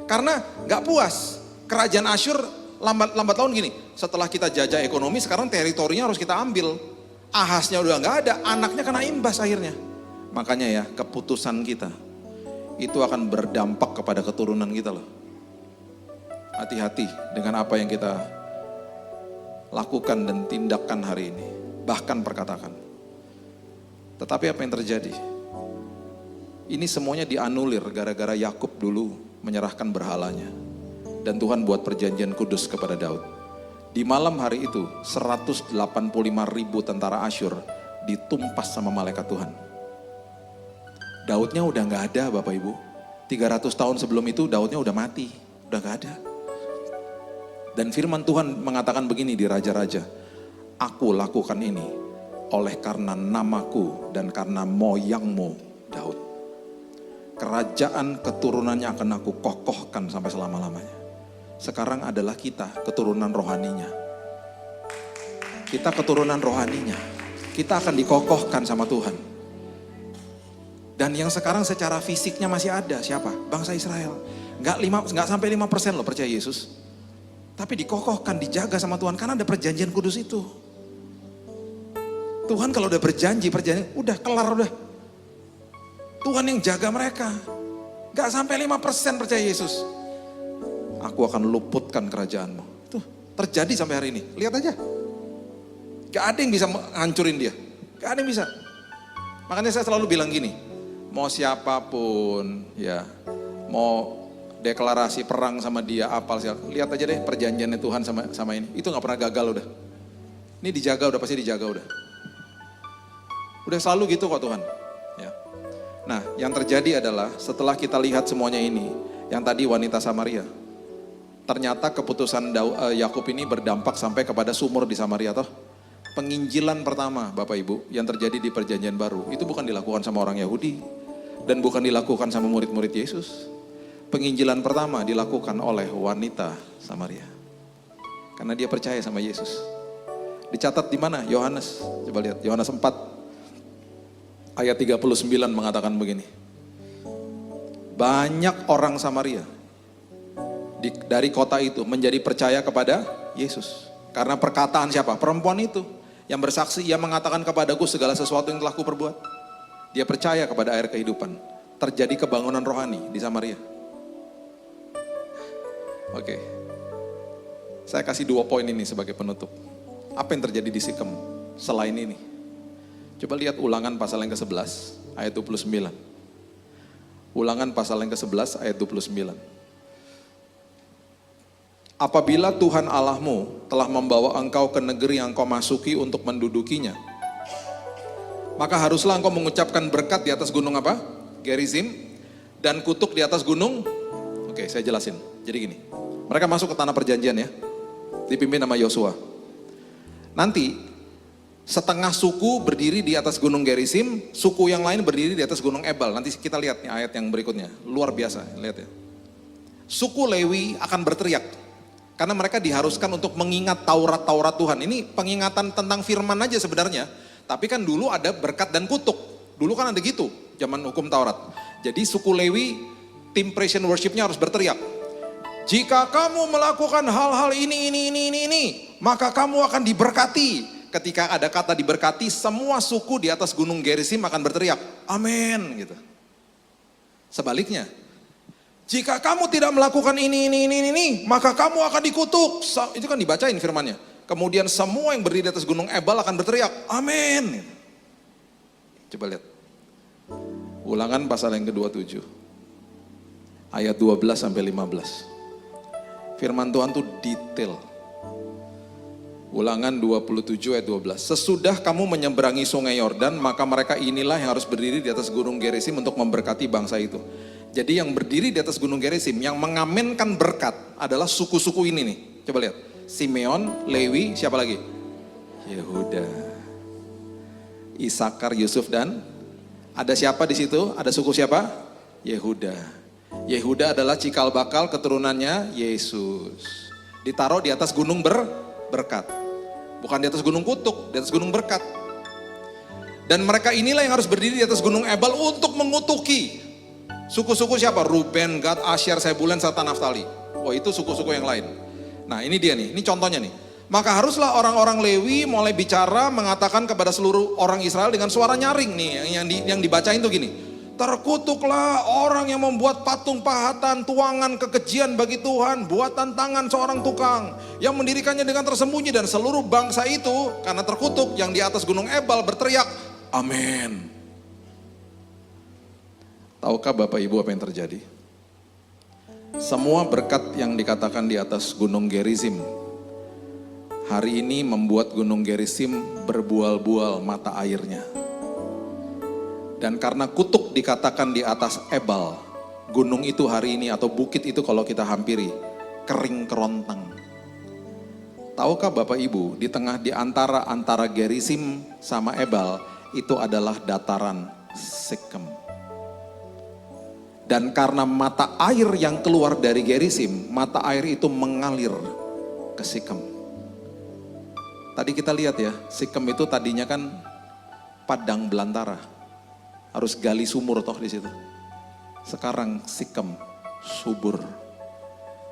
Karena gak puas. Kerajaan Asyur lambat laun gini. Setelah kita jajah ekonomi sekarang teritorinya harus kita ambil. Ahasnya udah gak ada, anaknya kena imbas akhirnya. Makanya ya, keputusan kita itu akan berdampak kepada keturunan kita loh. Hati-hati dengan apa yang kita lakukan dan tindakan hari ini. Bahkan perkatakan. Tetapi apa yang terjadi? Ini semuanya dianulir gara-gara Yakub dulu menyerahkan berhalanya. Dan Tuhan buat perjanjian kudus kepada Daud. Di malam hari itu 185.000 tentara Asyur ditumpas sama malaikat Tuhan. Daudnya udah gak ada Bapak Ibu. 300 tahun sebelum itu Daudnya udah mati, udah gak ada. Dan firman Tuhan mengatakan begini di Raja-Raja, aku lakukan ini oleh karena namaku dan karena moyangmu Daud. Kerajaan keturunannya akan aku kokohkan sampai selama-lamanya. Sekarang adalah kita keturunan rohaninya. Kita keturunan rohaninya. Kita akan dikokohkan sama Tuhan. Dan yang sekarang secara fisiknya masih ada siapa? Bangsa Israel. Nggak sampai 5% loh percaya Yesus. Tapi dikokohkan, dijaga sama Tuhan karena ada perjanjian kudus itu. Tuhan kalau udah berjanji, perjanjian udah kelar udah. Tuhan yang jaga mereka. Nggak sampai 5% percaya Yesus. Aku akan luputkan kerajaanmu. Tuh terjadi sampai hari ini. Lihat aja. Gak ada yang bisa menghancurin dia. Gak ada yang bisa. Makanya saya selalu bilang gini. Mau siapapun ya. Mau deklarasi perang sama dia. Lihat aja deh perjanjiannya Tuhan sama ini. Itu gak pernah gagal udah. Ini dijaga udah, pasti dijaga udah. Udah selalu gitu kok Tuhan. Ya. Nah yang terjadi adalah setelah kita lihat semuanya ini. Yang tadi wanita Samaria. Ternyata keputusan Yakub ini berdampak sampai kepada sumur di Samaria toh. Penginjilan pertama Bapak Ibu yang terjadi di perjanjian baru itu bukan dilakukan sama orang Yahudi dan bukan dilakukan sama murid-murid Yesus. Penginjilan pertama dilakukan oleh wanita Samaria. Karena dia percaya sama Yesus. Dicatat di mana? Yohanes. Coba lihat, Yohanes 4 ayat 39 mengatakan begini. Banyak orang Samaria dari kota itu menjadi percaya kepada Yesus. Karena perkataan siapa? Perempuan itu yang bersaksi, ia mengatakan kepadaku segala sesuatu yang telah kuperbuat. Dia percaya kepada air kehidupan. Terjadi kebangunan rohani di Samaria. Oke. Saya kasih 2 poin ini sebagai penutup. Apa yang terjadi di Sikem selain ini? Coba lihat Ulangan pasal yang ke-11 ayat 29. Ulangan pasal yang ke-11 ayat 29. Apabila Tuhan Allahmu telah membawa engkau ke negeri yang engkau masuki untuk mendudukinya, maka haruslah engkau mengucapkan berkat di atas gunung apa? Gerizim, dan kutuk di atas gunung. Oke, saya jelasin. Jadi gini, mereka masuk ke tanah perjanjian ya, dipimpin sama Yosua. Nanti setengah suku berdiri di atas gunung Gerizim, suku yang lain berdiri di atas gunung Ebal. Nanti kita lihat nih ayat yang berikutnya, luar biasa, lihat ya. Suku Lewi akan berteriak, karena mereka diharuskan untuk mengingat Taurat-Taurat Tuhan. Ini pengingatan tentang firman aja sebenarnya, tapi kan dulu ada berkat dan kutuk. Dulu kan ada gitu, zaman hukum Taurat. Jadi suku Lewi, tim praise and worship-nya harus berteriak. Jika kamu melakukan hal-hal ini, maka kamu akan diberkati. Ketika ada kata diberkati, semua suku di atas gunung Gerizim akan berteriak, amin gitu. Sebaliknya, jika kamu tidak melakukan ini, maka kamu akan dikutuk. Itu kan dibacain firmannya. Kemudian semua yang berdiri di atas gunung Ebal akan berteriak, amin. Coba lihat. Ulangan pasal yang ke-27. Ayat 12 sampai 15. Firman Tuhan tuh detail. Ulangan 27 ayat 12. Sesudah kamu menyeberangi sungai Yordan, maka mereka inilah yang harus berdiri di atas gunung Gerizim untuk memberkati bangsa itu. Jadi yang berdiri di atas gunung Gerizim, yang mengaminkan berkat adalah suku-suku ini nih. Coba lihat. Simeon, Lewi, siapa lagi? Yehuda. Isakar, Yusuf, dan ada siapa di situ? Ada suku siapa? Yehuda. Yehuda adalah cikal bakal keturunannya Yesus. Ditaruh di atas gunung berkat. Bukan di atas gunung kutuk, di atas gunung berkat. Dan mereka inilah yang harus berdiri di atas gunung Ebal untuk mengutuki suku-suku siapa? Ruben, Gad, Asher, Sebulen, serta Naftali. Wah, itu suku-suku yang lain. Nah, ini dia nih, ini contohnya nih. Maka haruslah orang-orang Lewi mulai bicara mengatakan kepada seluruh orang Israel dengan suara nyaring nih, yang dibacain tuh gini. Terkutuklah orang yang membuat patung pahatan, tuangan kekejian bagi Tuhan, buatan tangan seorang tukang, yang mendirikannya dengan tersembunyi, dan seluruh bangsa itu karena terkutuk yang di atas gunung Ebal berteriak, amin. Tahukah Bapak Ibu apa yang terjadi? Semua berkat yang dikatakan di atas gunung Gerizim, hari ini membuat gunung Gerizim berbual-bual mata airnya. Dan karena kutuk dikatakan di atas Ebal, gunung itu hari ini atau bukit itu kalau kita hampiri, kering kerontang. Tahukah Bapak Ibu, di antara Gerizim sama Ebal, itu adalah dataran Sikem. Dan karena mata air yang keluar dari Gerizim, mata air itu mengalir ke Sikem. Tadi kita lihat ya, Sikem itu tadinya kan padang belantara. Harus gali sumur toh di situ. Sekarang Sikem subur.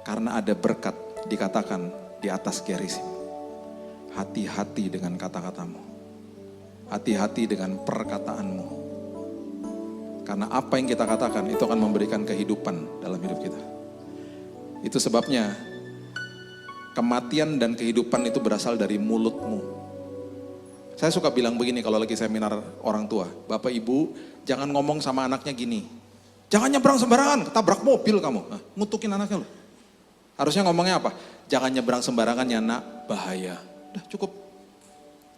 Karena ada berkat dikatakan di atas Gerizim. Hati-hati dengan kata-katamu. Hati-hati dengan perkataanmu. Karena apa yang kita katakan itu akan memberikan kehidupan dalam hidup kita. Itu sebabnya kematian dan kehidupan itu berasal dari mulutmu. Saya suka bilang begini kalau lagi seminar orang tua. Bapak Ibu jangan ngomong sama anaknya gini. Jangan nyebrang sembarangan, ketabrak mobil kamu. Nah, ngutukin anaknya loh. Harusnya ngomongnya apa? Jangan nyebrang sembarangan ya nak, bahaya. Udah cukup.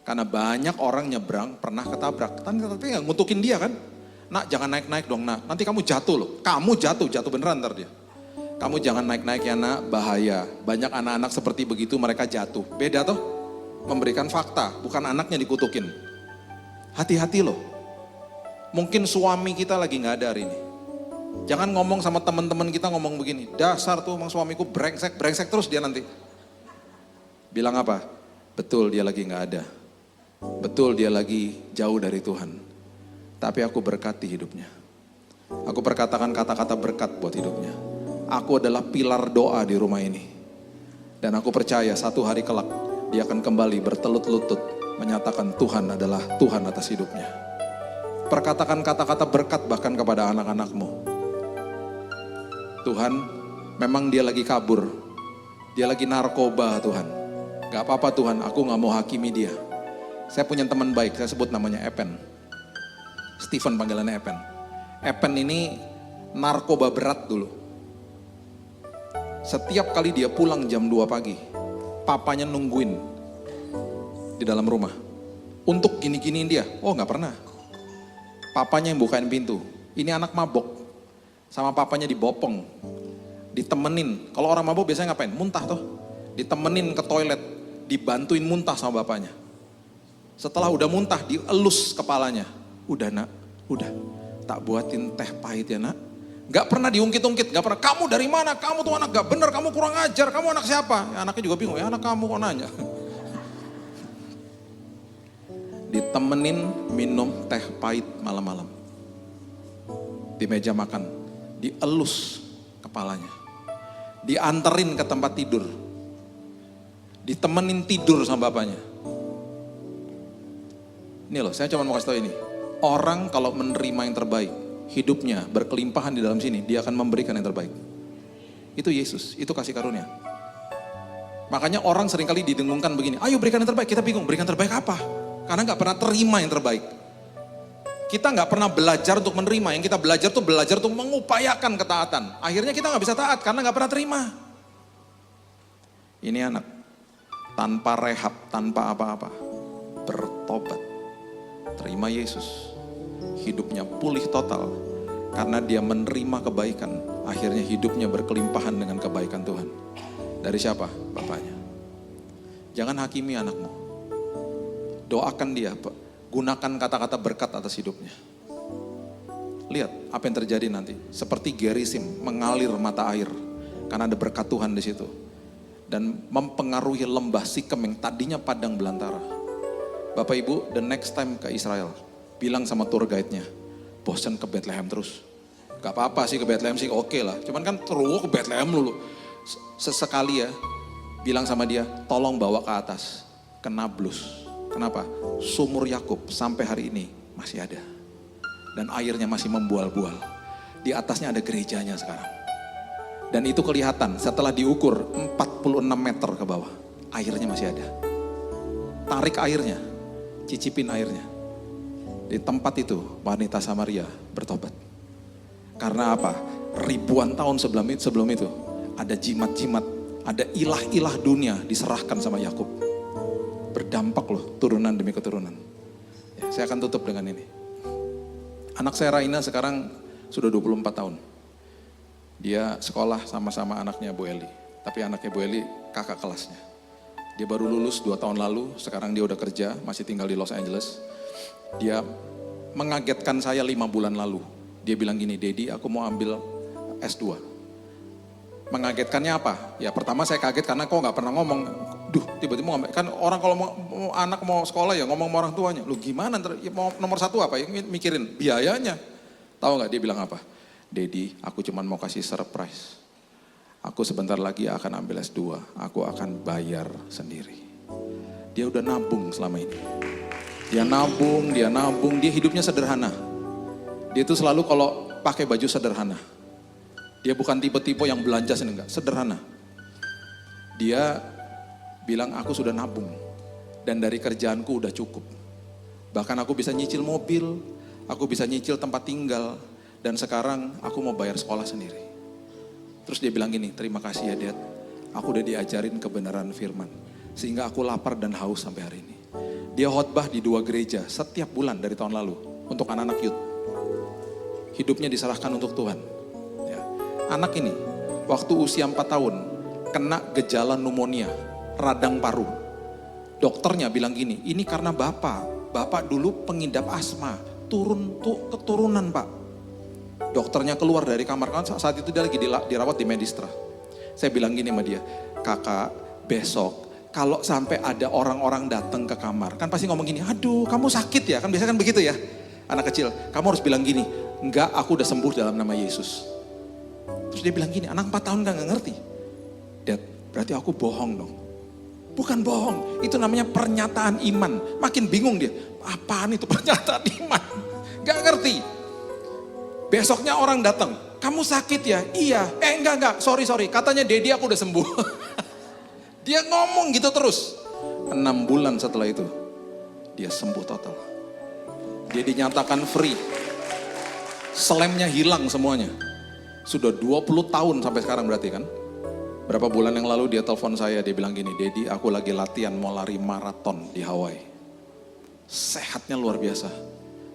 Karena banyak orang nyebrang pernah ketabrak. Tapi nggak ngutukin dia kan. Nak jangan naik-naik dong nak, nanti kamu jatuh loh. Kamu jatuh beneran ntar dia. Kamu jangan naik-naik ya nak, bahaya. Banyak anak-anak seperti begitu mereka jatuh. Beda toh, memberikan fakta, bukan anaknya dikutukin. Hati-hati loh. Mungkin suami kita lagi gak ada hari ini. Jangan ngomong sama teman-teman kita ngomong begini. Dasar tuh emang suamiku brengsek terus dia nanti. Bilang apa? Betul dia lagi gak ada. Betul dia lagi jauh dari Tuhan. Tapi aku berkati hidupnya. Aku perkatakan kata-kata berkat buat hidupnya. Aku adalah pilar doa di rumah ini. Dan aku percaya satu hari kelak dia akan kembali bertelut lutut menyatakan Tuhan adalah Tuhan atas hidupnya. Perkatakan kata-kata berkat bahkan kepada anak-anakmu. Tuhan, memang dia lagi kabur. Dia lagi narkoba Tuhan. Gak apa-apa Tuhan, aku gak mau hakimi dia. Saya punya teman baik, saya sebut namanya Epen. Stephen panggilannya Epen. Epen ini narkoba berat dulu. Setiap kali dia pulang jam 2 pagi, papanya nungguin di dalam rumah. Untuk gini-giniin dia, oh gak pernah. Papanya yang bukain pintu. Ini anak mabok, sama papanya dibopong, ditemenin. Kalau orang mabok biasanya ngapain? Muntah toh. Ditemenin ke toilet, dibantuin muntah sama bapaknya. Setelah udah muntah, dielus kepalanya. Udah nak, udah. Tak buatin teh pahit ya nak. Gak pernah diungkit-ungkit, gak pernah. Kamu dari mana? Kamu tuh anak gak bener, kamu kurang ajar, kamu anak siapa? Ya, anaknya juga bingung, ya anak kamu kok nanya. Ditemenin minum teh pahit malam-malam. Di meja makan, dielus kepalanya. Dianterin ke tempat tidur. Ditemenin tidur sama bapaknya. Ini loh, saya cuma mau kasih tahu ini. Orang kalau menerima yang terbaik, hidupnya berkelimpahan di dalam sini, dia akan memberikan yang terbaik. Itu Yesus, itu kasih karunia. Makanya orang seringkali didengungkan begini, ayo berikan yang terbaik, kita bingung, berikan terbaik apa? Karena gak pernah terima yang terbaik. Kita gak pernah belajar untuk menerima, yang kita belajar untuk mengupayakan ketaatan. Akhirnya kita gak bisa taat karena gak pernah terima. Ini anak, tanpa rehab, tanpa apa-apa, bertobat, terima Yesus. Hidupnya pulih total karena dia menerima kebaikan. Akhirnya hidupnya berkelimpahan dengan kebaikan Tuhan. Dari siapa? Bapaknya. Jangan hakimi anakmu. Doakan dia, gunakan kata-kata berkat atas hidupnya. Lihat apa yang terjadi nanti. Seperti Gerisim mengalir mata air karena ada berkat Tuhan di situ. Dan mempengaruhi lembah Sikem yang tadinya padang belantara. Bapak Ibu, the next time ke Israel, bilang sama tour guide-nya, bosan ke Bethlehem terus. Gak apa-apa sih ke Bethlehem sih, oke lah. Cuman kan terus ke Bethlehem dulu. Sesekali ya, bilang sama dia, tolong bawa ke atas, ke Nablus. Kenapa? Sumur Yakub sampai hari ini masih ada. Dan airnya masih membual-bual. Di atasnya ada gerejanya sekarang. Dan itu kelihatan setelah diukur 46 meter ke bawah. Airnya masih ada. Tarik airnya, cicipin airnya. Di tempat itu wanita Samaria bertobat. Karena apa? Ribuan tahun sebelum itu ada jimat-jimat, ada ilah-ilah dunia diserahkan sama Yakub. Berdampak loh, turunan demi keturunan. Ya, saya akan tutup dengan ini. Anak saya Raina sekarang sudah 24 tahun. Dia sekolah sama-sama anaknya Bu Eli. Tapi anaknya Bu Eli kakak kelasnya. Dia baru lulus 2 tahun lalu, sekarang dia udah kerja, masih tinggal di Los Angeles. Dia mengagetkan saya 5 bulan lalu. Dia bilang gini, Dedi aku mau ambil S2. Mengagetkannya apa? Ya pertama saya kaget karena kok gak pernah ngomong. Duh tiba-tiba mau ngambil. Kan orang kalau mau anak mau sekolah ya ngomong sama orang tuanya. Lu gimana? Ya, mau nomor 1 apa? Ya, mikirin biayanya. Tahu gak dia bilang apa? Dedi aku cuman mau kasih surprise. Aku sebentar lagi akan ambil S2. Aku akan bayar sendiri. Dia udah nabung selama ini. Dia nabung, dia hidupnya sederhana. Dia tuh selalu kalau pakai baju sederhana. Dia bukan tipe-tipe yang belanja enggak, sederhana. Dia bilang aku sudah nabung dan dari kerjaanku udah cukup. Bahkan aku bisa nyicil mobil, aku bisa nyicil tempat tinggal dan sekarang aku mau bayar sekolah sendiri. Terus dia bilang gini, terima kasih ya Dad, aku udah diajarin kebenaran firman sehingga aku lapar dan haus sampai hari ini. Dia khotbah di 2 gereja setiap bulan dari tahun lalu untuk anak-anak youth. Hidupnya diserahkan untuk Tuhan. Ya. Anak ini waktu usia 4 tahun kena gejala pneumonia, radang paru. Dokternya bilang gini, ini karena bapak dulu pengidap asma, keturunan Pak. Dokternya keluar dari kamar, kan saat itu dia lagi dirawat di Medistra. Saya bilang gini sama dia, kakak besok kalau sampai ada orang-orang datang ke kamar, kan pasti ngomong gini, aduh kamu sakit ya, kan biasanya kan begitu ya. Anak kecil, kamu harus bilang gini, enggak aku udah sembuh dalam nama Yesus. Terus dia bilang gini, anak 4 tahun gak ngerti. Dad, berarti aku bohong dong. Bukan bohong, itu namanya pernyataan iman. Makin bingung dia, apaan itu pernyataan iman? Gak ngerti. Besoknya orang datang, kamu sakit ya? Iya, enggak, sorry, katanya Dedi aku udah sembuh. Dia ngomong gitu terus. 6 bulan setelah itu, dia sembuh total. Dia dinyatakan free. Slemnya hilang semuanya. Sudah 20 tahun sampai sekarang berarti kan. Berapa bulan yang lalu dia telepon saya, dia bilang gini, Dedi aku lagi latihan mau lari maraton di Hawaii. Sehatnya luar biasa.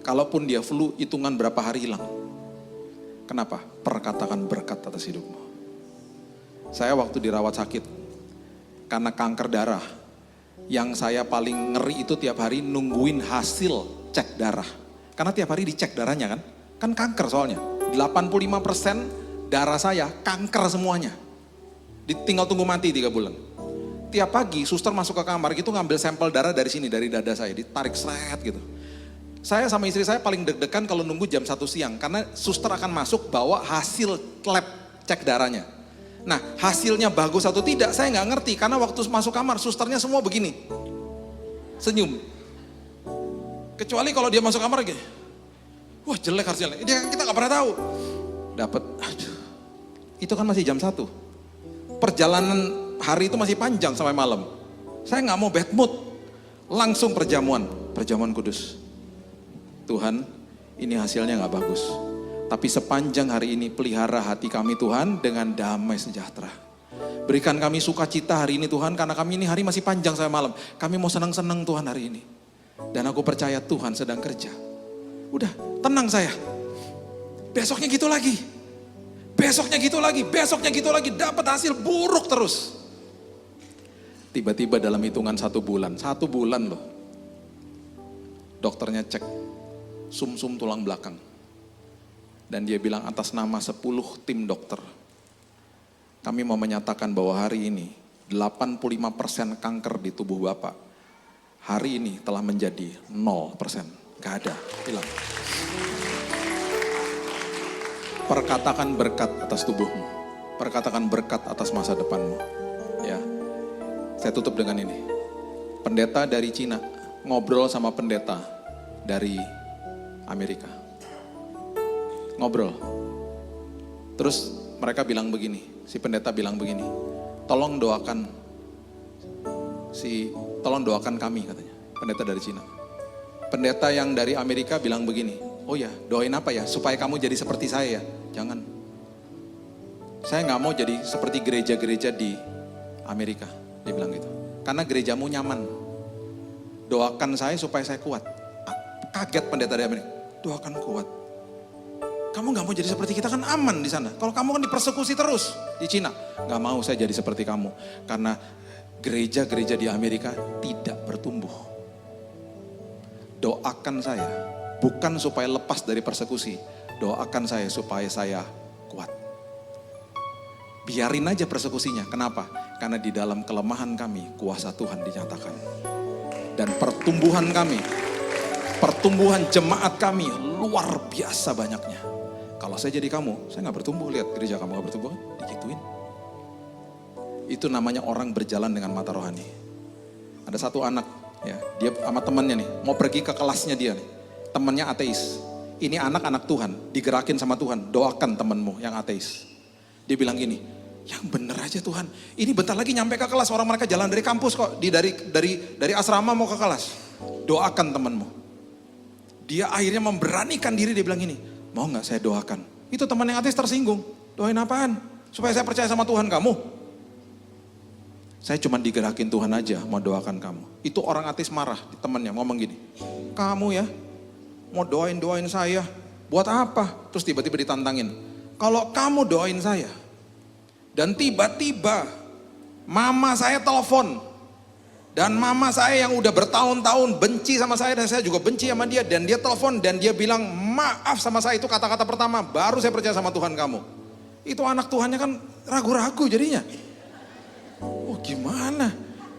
Kalaupun dia flu, hitungan berapa hari hilang. Kenapa? Perkatakan berkat atas hidupmu. Saya waktu dirawat sakit, karena kanker darah, yang saya paling ngeri itu tiap hari nungguin hasil cek darah. Karena tiap hari dicek darahnya kan kanker soalnya. 85% darah saya kanker semuanya. Tinggal tunggu mati 3 bulan. Tiap pagi suster masuk ke kamar gitu ngambil sampel darah dari sini, dari dada saya, ditarik seret gitu. Saya sama istri saya paling deg-degan kalau nunggu jam 1 siang, karena suster akan masuk bawa hasil lab cek darahnya. Nah hasilnya bagus atau tidak saya nggak ngerti, karena waktu masuk kamar susternya semua begini, senyum. Kecuali kalau dia masuk kamar gini, wah jelek hasilnya, kita nggak pernah tahu. Dapat, aduh, itu kan masih jam 1. Perjalanan hari itu masih panjang sampai malam. Saya nggak mau bad mood, langsung perjamuan kudus. Tuhan, ini hasilnya nggak bagus. Tapi sepanjang hari ini pelihara hati kami Tuhan dengan damai sejahtera. Berikan kami sukacita hari ini Tuhan, karena kami ini hari masih panjang sampai malam. Kami mau senang-senang Tuhan hari ini. Dan aku percaya Tuhan sedang kerja. Udah, tenang saya. Besoknya gitu lagi. Besoknya gitu lagi. Dapat hasil buruk terus. Tiba-tiba dalam hitungan 1 bulan. 1 bulan loh. Dokternya cek sumsum tulang belakang. Dan dia bilang atas nama 10 tim dokter, kami mau menyatakan bahwa hari ini 85% kanker di tubuh Bapak hari ini telah menjadi 0%. Gak ada, hilang. Perkatakan berkat atas tubuhmu. Perkatakan berkat atas masa depanmu. Ya, saya tutup dengan ini. Pendeta dari Cina ngobrol sama pendeta dari Amerika. Ngobrol. Terus mereka bilang begini, si pendeta bilang begini, tolong doakan kami katanya, pendeta dari Cina. Pendeta yang dari Amerika bilang begini, oh ya doain apa ya, supaya kamu jadi seperti saya ya. Jangan, saya gak mau jadi seperti gereja-gereja di Amerika, dia bilang gitu. Karena gerejamu nyaman, doakan saya supaya saya kuat. Kaget pendeta dari Amerika, doakan kuat. Kamu gak mau jadi seperti kita, kan aman di sana. Kalau kamu kan dipersekusi terus di Cina. Gak mau saya jadi seperti kamu. Karena gereja-gereja di Amerika tidak bertumbuh. Doakan saya, bukan supaya lepas dari persekusi. Doakan saya supaya saya kuat. Biarin aja persekusinya. Kenapa? Karena di dalam kelemahan kami, kuasa Tuhan dinyatakan. Dan pertumbuhan kami, pertumbuhan jemaat kami luar biasa banyaknya. Kalau saya jadi kamu, saya gak bertumbuh. Lihat gereja kamu gak bertumbuh, digituin. Itu namanya orang berjalan dengan mata rohani. Ada satu anak, ya, dia sama temannya nih, mau pergi ke kelasnya dia nih. Temannya ateis. Ini anak-anak Tuhan, digerakin sama Tuhan. Doakan temanmu yang ateis. Dia bilang gini, yang bener aja Tuhan. Ini bentar lagi nyampe ke kelas, orang mereka jalan dari kampus kok. Dari asrama mau ke kelas. Doakan temanmu. Dia akhirnya memberanikan diri, dia bilang gini, mau gak saya doakan? Itu teman yang ateis tersinggung. Doain apaan? Supaya saya percaya sama Tuhan kamu? Saya cuma digerakin Tuhan aja mau doakan kamu. Itu orang ateis marah, temannya ngomong gini, kamu ya mau doain saya, buat apa? Terus tiba-tiba ditantangin, kalau kamu doain saya, dan tiba-tiba mama saya telepon, dan mama saya yang udah bertahun-tahun benci sama saya, dan saya juga benci sama dia, dan dia telepon, dan dia bilang maaf sama saya, itu kata-kata pertama, baru saya percaya sama Tuhan kamu. Itu anak Tuhannya kan ragu-ragu jadinya. Oh gimana?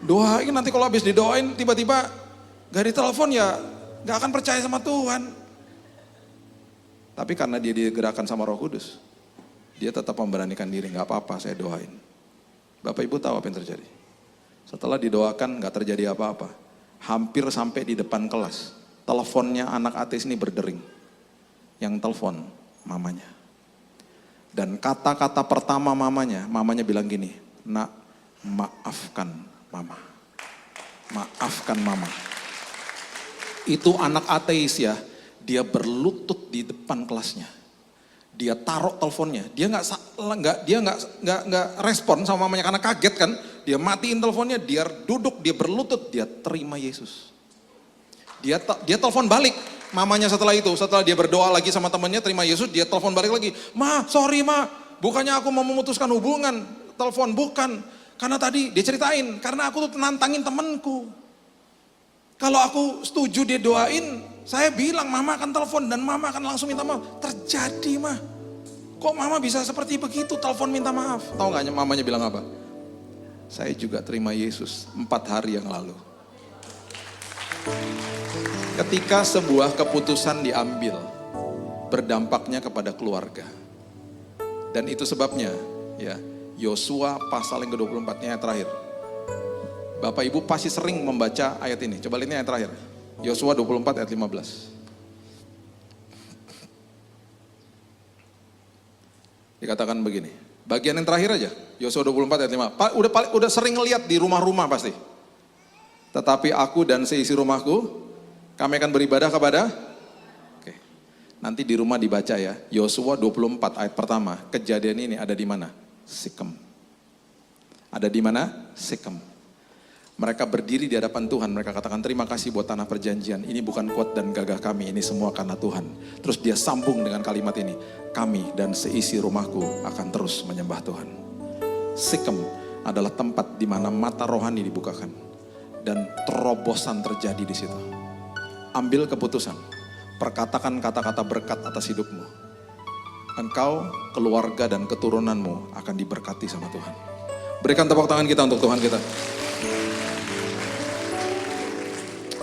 Doain, nanti kalau habis didoain tiba-tiba gak ditelepon ya gak akan percaya sama Tuhan. Tapi karena dia digerakkan sama Roh Kudus, dia tetap memberanikan diri, gak apa-apa saya doain. Bapak Ibu tahu apa yang terjadi? Setelah didoakan gak terjadi apa-apa. Hampir sampai di depan kelas, teleponnya anak ateis ini berdering. Yang telepon mamanya. Dan kata-kata pertama mamanya bilang gini, nak maafkan mama. Maafkan mama. Itu anak ateis ya, dia berlutut di depan kelasnya. Dia taruh teleponnya, dia nggak respon sama mamanya karena kaget kan. Dia matiin teleponnya, dia duduk, dia berlutut, dia terima Yesus. Dia telepon balik mamanya setelah itu, setelah dia berdoa lagi sama temannya terima Yesus, dia telepon balik lagi. Ma, sorry ma, bukannya aku mau memutuskan hubungan, telepon bukan. Karena tadi dia ceritain, karena aku tuh nantangin temanku. Kalau aku setuju dia doain, saya bilang mama akan telepon dan mama akan langsung minta maaf. Terjadi mah. Kok mama bisa seperti begitu telepon minta maaf? Tahu gak mamanya bilang apa? Saya juga terima Yesus 4 hari yang lalu. Ketika sebuah keputusan diambil, berdampaknya kepada keluarga. Dan itu sebabnya, ya, Yosua pasal yang ke-24 ayat terakhir. Bapak Ibu pasti sering membaca ayat ini. Coba lihat ini ayat terakhir. Yosua 24 ayat 15. Dikatakan begini. Bagian yang terakhir aja. Yosua 24 ayat 5. Udah sering ngeliat di rumah-rumah pasti. Tetapi aku dan seisi rumahku, kami akan beribadah kepada. Oke. Nanti di rumah dibaca ya. Yosua 24 ayat pertama. Kejadian ini ada di mana? Sikem. Ada di mana? Sikem. Mereka berdiri di hadapan Tuhan, mereka katakan terima kasih buat tanah perjanjian. Ini bukan kuat dan gagah kami, ini semua karena Tuhan. Terus dia sambung dengan kalimat ini, kami dan seisi rumahku akan terus menyembah Tuhan. Sikem adalah tempat di mana mata rohani dibukakan dan terobosan terjadi di situ. Ambil keputusan, perkatakan kata-kata berkat atas hidupmu. Engkau, keluarga dan keturunanmu akan diberkati sama Tuhan. Berikan tepuk tangan kita untuk Tuhan kita.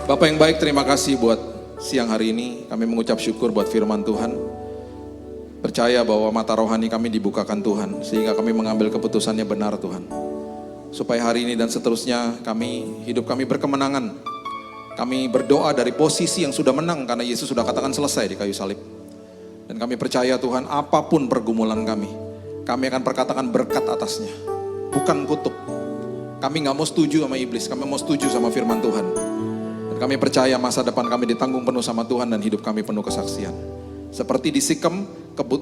Bapak yang baik, terima kasih buat siang hari ini. Kami mengucap syukur buat firman Tuhan. Percaya bahwa mata rohani kami dibukakan Tuhan, sehingga kami mengambil keputusannya benar Tuhan. Supaya hari ini dan seterusnya hidup kami berkemenangan. Kami berdoa dari posisi yang sudah menang, karena Yesus sudah katakan selesai di kayu salib. Dan kami percaya Tuhan, apapun pergumulan kami akan perkatakan berkat atasnya. Bukan kutuk. Kami gak mau setuju sama iblis, kami mau setuju sama firman Tuhan. Dan kami percaya masa depan kami ditanggung penuh sama Tuhan dan hidup kami penuh kesaksian. Seperti di Sikem,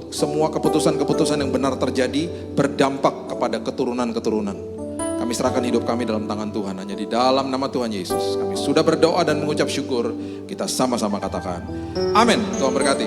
semua keputusan-keputusan yang benar terjadi berdampak kepada keturunan-keturunan. Kami serahkan hidup kami dalam tangan Tuhan. Hanya di dalam nama Tuhan Yesus. Kami sudah berdoa dan mengucap syukur. Kita sama-sama katakan. Amin. Tuhan berkati.